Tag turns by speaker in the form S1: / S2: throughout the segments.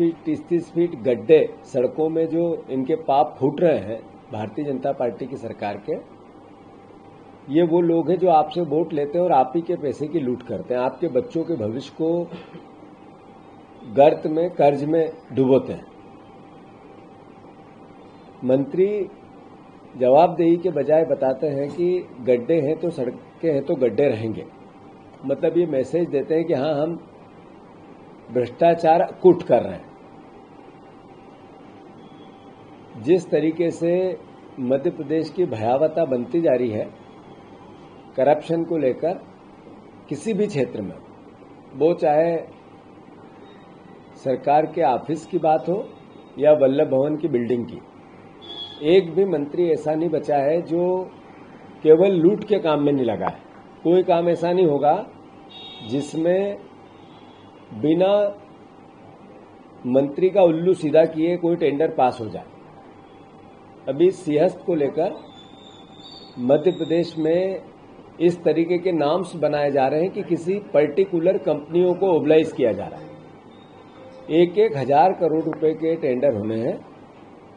S1: Feet 30-30 feet गड्ढे सड़कों में जो इनके पाप फूट रहे हैं भारतीय जनता पार्टी की सरकार के, ये वो लोग हैं जो आपसे वोट लेते हैं और आप ही के पैसे की लूट करते हैं, आपके बच्चों के भविष्य को गर्त में कर्ज में डुबोते हैं। मंत्री जवाबदेही के बजाय बताते हैं कि गड्ढे हैं तो सड़कें हैं तो गड्ढे रहेंगे। मतलब ये मैसेज देते हैं कि हाँ, हम भ्रष्टाचार कुट कर रहे हैं। जिस तरीके से मध्य प्रदेश की भयावहता बनती जा रही है करप्शन को लेकर, किसी भी क्षेत्र में, वो चाहे सरकार के ऑफिस की बात हो या वल्लभ भवन की बिल्डिंग की, एक भी मंत्री ऐसा नहीं बचा है जो केवल लूट के काम में नहीं लगा है। कोई काम ऐसा नहीं होगा जिसमें बिना मंत्री का उल्लू सीधा किए कोई टेंडर पास हो जाए। अभी सिंहस्थ को लेकर मध्य प्रदेश में इस तरीके के नाम्स बनाए जा रहे हैं कि किसी पर्टिकुलर कंपनियों को ओबलाइज किया जा रहा है। 1-1 हजार करोड़ रुपए के टेंडर होने हैं,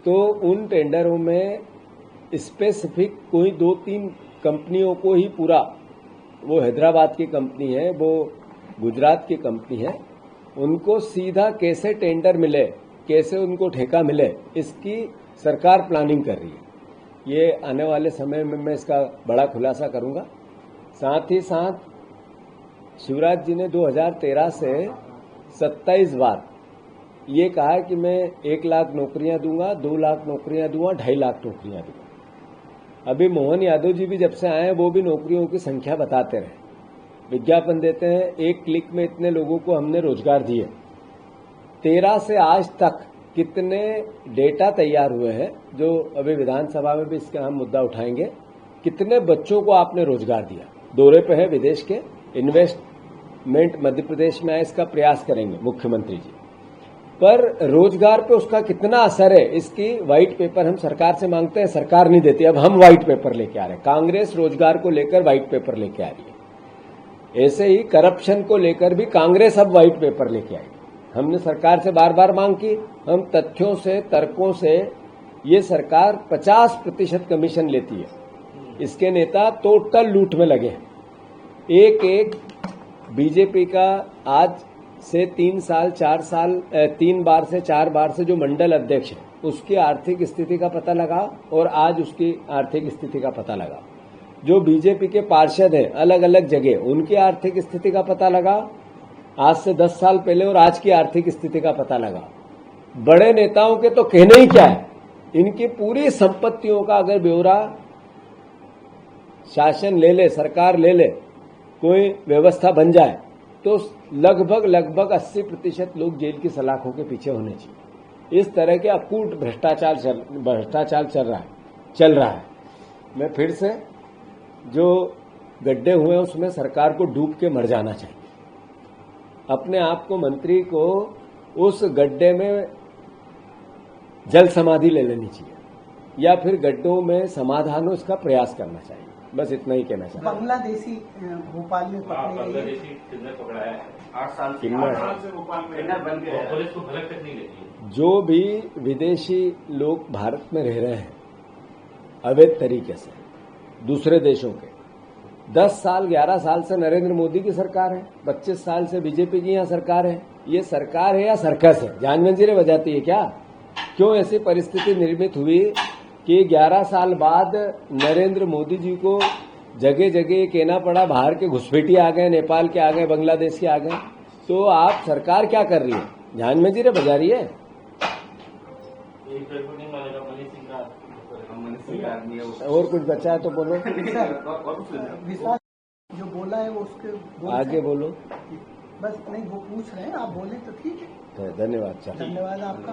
S1: तो उन टेंडरों में स्पेसिफिक कोई 2-3 कंपनियों को ही पूरा, वो हैदराबाद की कंपनी है, वो गुजरात की कंपनी है, उनको सीधा कैसे टेंडर मिले, कैसे उनको ठेका मिले, इसकी सरकार प्लानिंग कर रही है। ये आने वाले समय में मैं इसका बड़ा खुलासा करूंगा। साथ ही साथ शिवराज जी ने 2013 से 27 बार ये कहा है कि मैं 1 लाख नौकरियां दूंगा, 2 लाख नौकरियां दूंगा, 2.5 लाख नौकरियां दूंगा। अभी मोहन यादव जी भी जब से आए हैं वो भी नौकरियों की संख्या बताते रहे, विज्ञापन देते हैं, 1 क्लिक में इतने लोगों को हमने रोजगार दिए। 13 से आज तक कितने डेटा तैयार हुए हैं, जो अभी विधानसभा में भी इसका हम मुद्दा उठाएंगे। कितने बच्चों को आपने रोजगार दिया? दौरे पे है विदेश के, इन्वेस्टमेंट मध्य प्रदेश में आए, इसका प्रयास करेंगे मुख्यमंत्री जी। पर रोजगार पे उसका कितना असर है, इसकी व्हाइट पेपर हम सरकार से मांगते हैं, सरकार नहीं देती। अब हम व्हाइट पेपर लेके आ रहे हैं, कांग्रेस रोजगार को लेकर व्हाइट पेपर लेके आ रही है। ऐसे ही करप्शन को लेकर भी कांग्रेस अब व्हाइट पेपर लेके आई। हमने सरकार से बार बार मांग की, हम तथ्यों से, तर्कों से, ये सरकार 50% कमीशन लेती है, इसके नेता टोटल लूट में लगे हैं। एक बीजेपी का आज से 3 साल 4 साल 3 बार से 4 बार से जो मंडल अध्यक्ष है, उसकी आर्थिक स्थिति का पता लगाओ और आज उसकी आर्थिक स्थिति का पता लगाओ। जो बीजेपी के पार्षद हैं अलग अलग जगह, उनकी आर्थिक स्थिति का पता लगाओ, आज से 10 साल पहले और आज की आर्थिक स्थिति का पता लगाओ। बड़े नेताओं के तो कहने ही क्या है, इनकी पूरी संपत्तियों का अगर ब्यौरा शासन ले ले, सरकार ले ले, कोई व्यवस्था बन जाए, तो लगभग 80% लोग जेल की सलाखों के पीछे होने चाहिए। इस तरह के अकूट भ्रष्टाचार चल रहा है। मैं फिर से, जो गड्ढे हुए हैं उसमें सरकार को डूब के मर जाना चाहिए। अपने आप को, मंत्री को, उस गड्ढे में जल समाधि ले लेनी चाहिए या फिर गड्ढों में समाधान हो, इसका प्रयास करना चाहिए। बस इतना ही कहना चाहिए।
S2: बांग्लादेशी भोपाल में
S3: बांग्लादेशी किन्नर पकड़ा है, 8 साल से भोपाल में किन्नर बन गया, पुलिस को भलक तक नहीं देती है।
S1: जो भी विदेशी लोग भारत में रह रहे हैं अवैध तरीके से दूसरे देशों के, 10 साल 11 साल से नरेंद्र मोदी की सरकार है, 25 साल से बीजेपी की यहाँ सरकार है। ये सरकार है या सर्कस है? जान मंजीरें बजाती है क्या? क्यों ऐसी परिस्थिति निर्मित हुई कि 11 साल बाद नरेंद्र मोदी जी को जगह जगह कहना पड़ा, बाहर के घुसपैठी आ गए, नेपाल के आ गए, बांग्लादेश के आ गए। तो आप सरकार क्या कर रही है? जान मंजीरें बजा रही है। और कुछ बचा है तो बोलो।
S2: जो बोला है वो उसके
S1: आगे बोलो।
S2: बस नहीं, वो पूछ रहे हैं, आप बोले तो ठीक है।
S1: धन्यवाद।
S2: धन्यवाद आपका।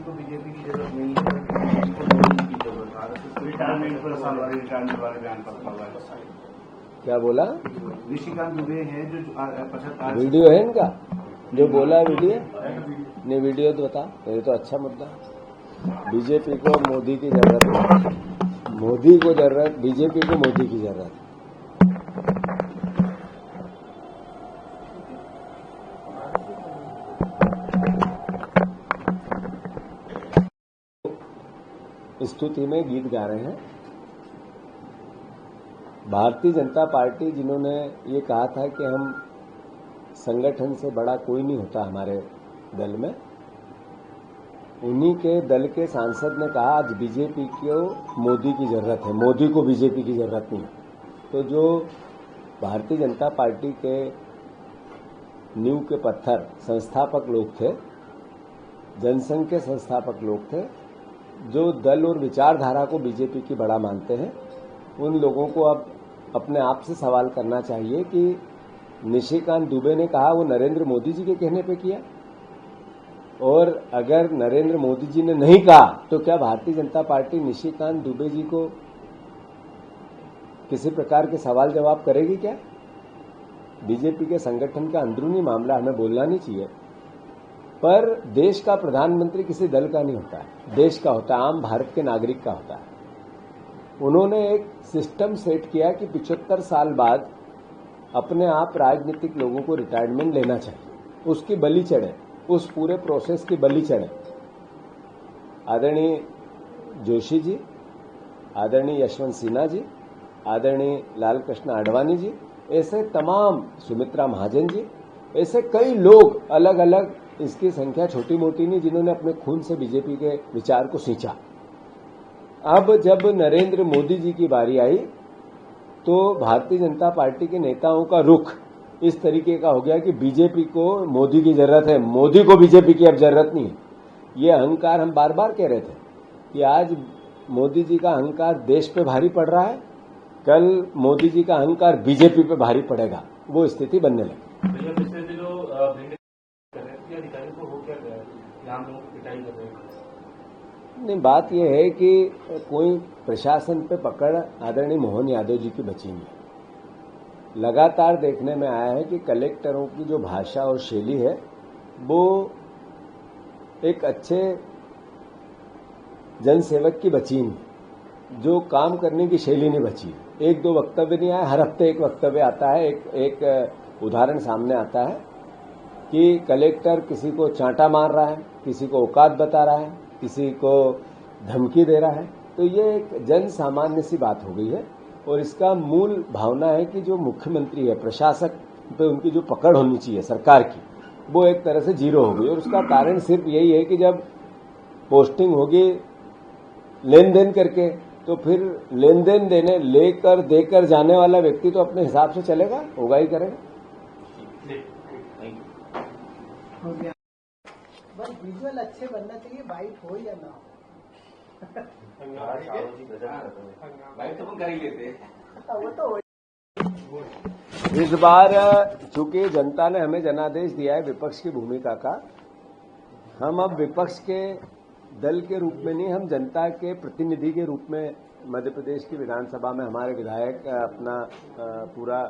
S3: बीजेपी की जरूरत नहीं है, मोदी की जरूरत है। रिटायरमेंट पर साल वाले रिटायरमेंट वाले बयान पर
S1: क्या बोला?
S3: ऋषिकांत दुबे है जो 75
S1: वीडियो है इनका जो बोला, वीडियो नहीं, वीडियो तो बता। ये तो अच्छा मुद्दा। बीजेपी को मोदी की जरूरत है, मोदी को जरूरत, बीजेपी को मोदी की जरूरत है। स्तुति में गीत गा रहे हैं। भारतीय जनता पार्टी जिन्होंने ये कहा था कि हम संगठन से बड़ा कोई नहीं होता हमारे दल में, उन्हीं के दल के सांसद ने कहा आज बीजेपी को मोदी की जरूरत है, मोदी को बीजेपी की जरूरत नहीं है। तो जो भारतीय जनता पार्टी के नींव के पत्थर संस्थापक लोग थे, जनसंघ के संस्थापक लोग थे, जो दल और विचारधारा को बीजेपी की बड़ा मानते हैं, उन लोगों को अब अपने आप से सवाल करना चाहिए कि निशिकांत दुबे ने कहा वो नरेंद्र मोदी जी के कहने पे किया, और अगर नरेंद्र मोदी जी ने नहीं कहा तो क्या भारतीय जनता पार्टी निशिकांत दुबे जी को किसी प्रकार के सवाल जवाब करेगी क्या? बीजेपी के संगठन का अंदरूनी मामला हमें बोलना नहीं चाहिए, पर देश का प्रधानमंत्री किसी दल का नहीं होता है, देश का होता है, आम भारत के नागरिक का होता है। उन्होंने एक सिस्टम सेट किया कि 75 साल बाद अपने आप राजनीतिक लोगों को रिटायरमेंट लेना चाहिए, उसकी बलि चढ़े, उस पूरे प्रोसेस की बलि चढ़े। आदरणीय जोशी जी, आदरणीय यशवंत सिन्हा जी, आदरणीय लाल कृष्ण आडवाणी जी, ऐसे तमाम, सुमित्रा महाजन जी, ऐसे कई लोग अलग अलग, इसकी संख्या छोटी मोटी नहीं, जिन्होंने अपने खून से बीजेपी के विचार को सींचा। अब जब नरेंद्र मोदी जी की बारी आई तो भारतीय जनता पार्टी के नेताओं का रुख इस तरीके का हो गया कि बीजेपी को मोदी की जरूरत है, मोदी को बीजेपी की अब जरूरत नहीं है। ये अहंकार हम बार बार कह रहे थे कि आज मोदी जी का अहंकार देश पे भारी पड़ रहा है, कल मोदी जी का अहंकार बीजेपी पे भारी पड़ेगा, वो स्थिति बनने लगी।
S3: भैया पिछले दिनों कर रहे थे अधिकारी को हो क्या गया, हम लोगों की पिटाई कर रहे हैं।
S1: नहीं, बात यह है कि कोई प्रशासन पे पकड़ आदरणीय मोहन यादव जी की बची नहीं। लगातार देखने में आया है कि कलेक्टरों की जो भाषा और शैली है वो एक अच्छे जनसेवक की बची नहीं, जो काम करने की शैली नहीं बची। एक दो वक्तव्य नहीं आया, हर हफ्ते एक वक्तव्य आता है, एक उदाहरण सामने आता है कि कलेक्टर किसी को चांटा मार रहा है, किसी को औकात बता रहा है, किसी को धमकी दे रहा है। तो ये एक जन सामान्य सी बात हो गई है, और इसका मूल भावना है कि जो मुख्यमंत्री है, प्रशासक पे उनकी जो पकड़ होनी चाहिए सरकार की, वो एक तरह से जीरो हो गई। और उसका कारण सिर्फ यही है कि जब पोस्टिंग होगी लेन देन करके, तो फिर लेन देन देने लेकर देकर जाने वाला व्यक्ति तो अपने हिसाब से चलेगा, होगा ही करेगा।
S2: हो गया। बस विजुअल अच्छे बनना चाहिए, बाइट हो या ना हो।
S3: बाइट तो हम कर ही लेते हैं।
S2: वो तो हो।
S1: इस बार चूंकि जनता ने हमें जनादेश दिया है विपक्ष की भूमिका का, हम अब विपक्ष के दल के रूप में नहीं, हम जनता के प्रतिनिधि के रूप में मध्य प्रदेश की विधानसभा में हमारे विधायक अपना पूरा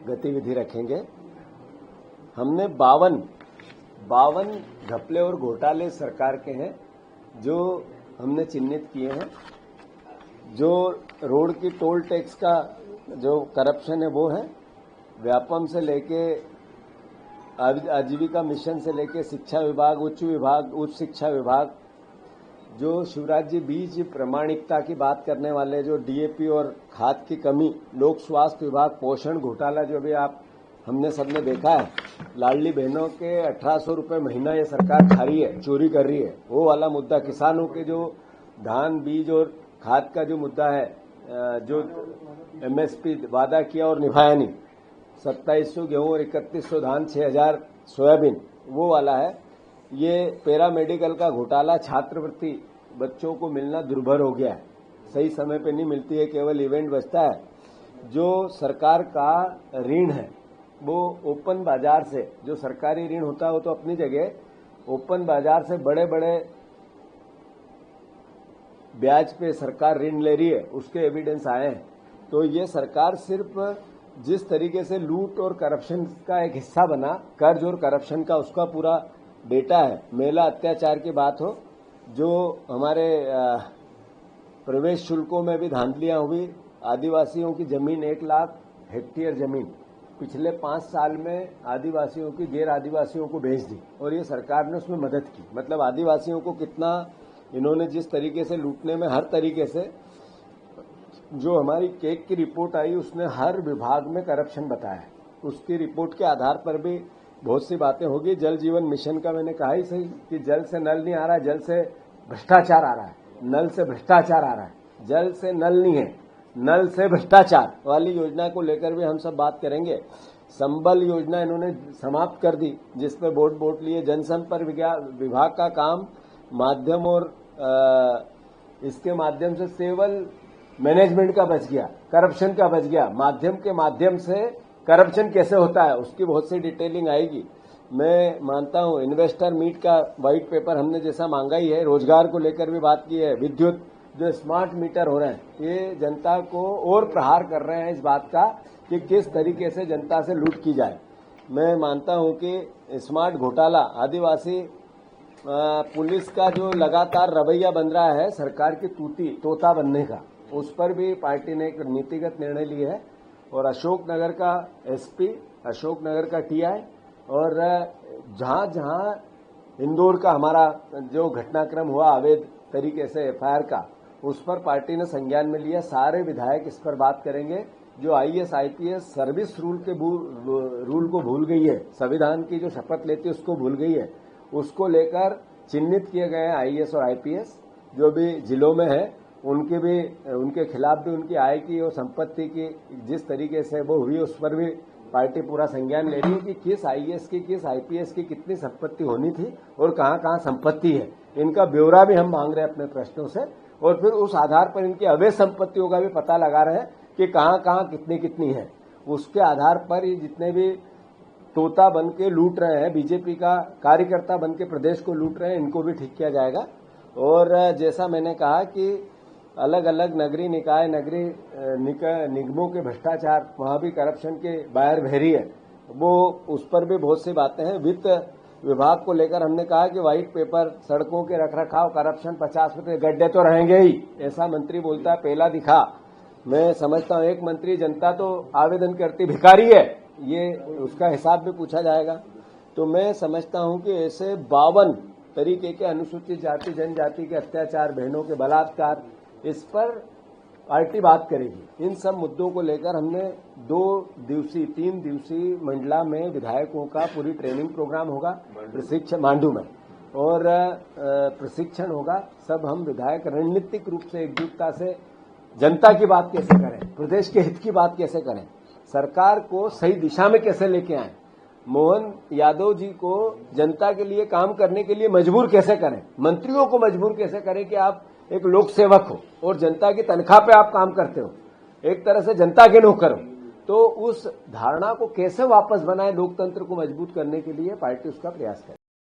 S1: गतिविधि रखेंगे। हमने 52 घपले और घोटाले सरकार के हैं जो हमने चिन्हित किए हैं। जो रोड की टोल टैक्स का जो करप्शन है वो है, व्यापम से लेके आजीविका मिशन से लेके शिक्षा विभाग, उच्च शिक्षा विभाग, जो शिवराज जी बीज प्रमाणिकता की बात करने वाले, जो डीएपी और खाद की कमी, लोक स्वास्थ्य विभाग, पोषण घोटाला जो भी हमने सबने देखा है, लाडली बहनों के 1800 रुपये महीना ये सरकार खा रही है, चोरी कर रही है, वो वाला मुद्दा, किसानों के जो धान बीज और खाद का जो मुद्दा है, जो एमएसपी वादा किया और निभाया नहीं, 2700 गेहूं और 3100 धान, 6000 सोयाबीन, वो वाला है। ये पैरामेडिकल का घोटाला, छात्रवृत्ति बच्चों को मिलना दुर्भर हो गया है, सही समय पे नहीं मिलती है, केवल इवेंट बचता है। जो सरकार का ऋण है वो ओपन बाजार से, जो सरकारी ऋण होता है वो तो अपनी जगह, ओपन बाजार से बड़े बड़े ब्याज पे सरकार ऋण ले रही है, उसके एविडेंस आए हैं। तो ये सरकार सिर्फ जिस तरीके से लूट और करप्शन का एक हिस्सा बना, कर्ज और करप्शन का, उसका पूरा डेटा है। महिला अत्याचार की बात हो, जो हमारे प्रवेश शुल्कों में भी धांधलियां हुई, आदिवासियों की जमीन 1 लाख हेक्टेयर जमीन पिछले 5 साल में आदिवासियों की गैर आदिवासियों को बेच दी, और ये सरकार ने उसमें मदद की। मतलब आदिवासियों को कितना इन्होंने जिस तरीके से लूटने में हर तरीके से, जो हमारी केक की रिपोर्ट आई उसने हर विभाग में करप्शन बताया। उसकी रिपोर्ट के आधार पर भी बहुत सी बातें होगी। जल जीवन मिशन का मैंने कहा ही सही कि जल से नल नहीं आ रहा है, जल से भ्रष्टाचार आ रहा है, नल से भ्रष्टाचार आ रहा है। जल से नल नहीं है, नल से भ्रष्टाचार वाली योजना को लेकर भी हम सब बात करेंगे। संबल योजना इन्होंने समाप्त कर दी, जिसपे वोट लिए। जनसंपर्क विभाग का काम माध्यम और इसके माध्यम से सिविल मैनेजमेंट का बच गया, करप्शन का बच गया। माध्यम के माध्यम से करप्शन कैसे होता है उसकी बहुत सी डिटेलिंग आएगी। मैं मानता हूं इन्वेस्टर मीट का व्हाइट पेपर हमने जैसा मांगा ही है, रोजगार को लेकर भी बात की है। विद्युत जो स्मार्ट मीटर हो रहे हैं, ये जनता को और प्रहार कर रहे हैं इस बात का कि किस तरीके से जनता से लूट की जाए। मैं मानता हूं कि स्मार्ट घोटाला, आदिवासी पुलिस का जो लगातार रवैया बन रहा है सरकार की तोता बनने का, उस पर भी पार्टी ने एक नीतिगत निर्णय लिया है। और अशोकनगर का एसपी, अशोकनगर का टीआई और जहां जहां इंदौर का हमारा जो घटनाक्रम हुआ अवैध तरीके से एफआईआर का, उस पर पार्टी ने संज्ञान में लिया। सारे विधायक इस पर बात करेंगे। जो आईएएस आईपीएस सर्विस रूल को भूल गई है, संविधान की जो शपथ लेती है उसको भूल गई है, उसको लेकर चिन्हित किए गए हैं आईएएस और आईपीएस जो भी जिलों में है। उनके खिलाफ भी उनकी आय की और संपत्ति की जिस तरीके से वो हुई उस पर भी पार्टी पूरा संज्ञान ले रही है कि किस आईएएस की किस आईपीएस की कितनी संपत्ति होनी थी और कहां कहां संपत्ति है। इनका ब्यौरा भी हम मांग रहे हैं अपने प्रश्नों से, और फिर उस आधार पर इनकी अवैध संपत्तियों का भी पता लगा रहे हैं कि कहां कहां कितनी कितनी है। उसके आधार पर ये जितने भी तोता बन के लूट रहे हैं, बीजेपी का कार्यकर्ता बन के प्रदेश को लूट रहे हैं, इनको भी ठीक किया जाएगा। और जैसा मैंने कहा कि अलग अलग नगरीय निकाय, नगरीय निगमों के भ्रष्टाचार, वहां भी करप्शन के बाहर बहरी है, वो उस पर भी बहुत सी बातें हैं। वित्त विभाग को लेकर हमने कहा कि व्हाइट पेपर, सड़कों के रखरखाव, करप्शन 50% गड्ढे तो रहेंगे ही, ऐसा मंत्री बोलता है, पहला दिखा। मैं समझता हूं एक मंत्री, जनता तो आवेदन करती भिखारी है, ये उसका हिसाब भी पूछा जाएगा। तो मैं समझता हूं कि ऐसे 52 तरीके के अनुसूचित जाति जनजाति के अत्याचार, बहनों के बलात्कार, इस पर पार्टी बात करेगी। इन सब मुद्दों को लेकर हमने 3 दिवसीय मंडला में विधायकों का पूरी ट्रेनिंग प्रोग्राम होगा, प्रशिक्षण मांडू में, और प्रशिक्षण होगा। सब हम विधायक रणनीतिक रूप से एकजुटता से जनता की बात कैसे करें, प्रदेश के हित की बात कैसे करें, सरकार को सही दिशा में कैसे लेके आए, मोहन यादव जी को जनता के लिए काम करने के लिए मजबूर कैसे करें, मंत्रियों को मजबूर कैसे करें कि आप एक लोक सेवक हो और जनता की तनख्वाह पे आप काम करते हो, एक तरह से जनता के नौकर हो। तो उस धारणा को कैसे वापस बनाए, लोकतंत्र को मजबूत करने के लिए पार्टी उसका प्रयास करे।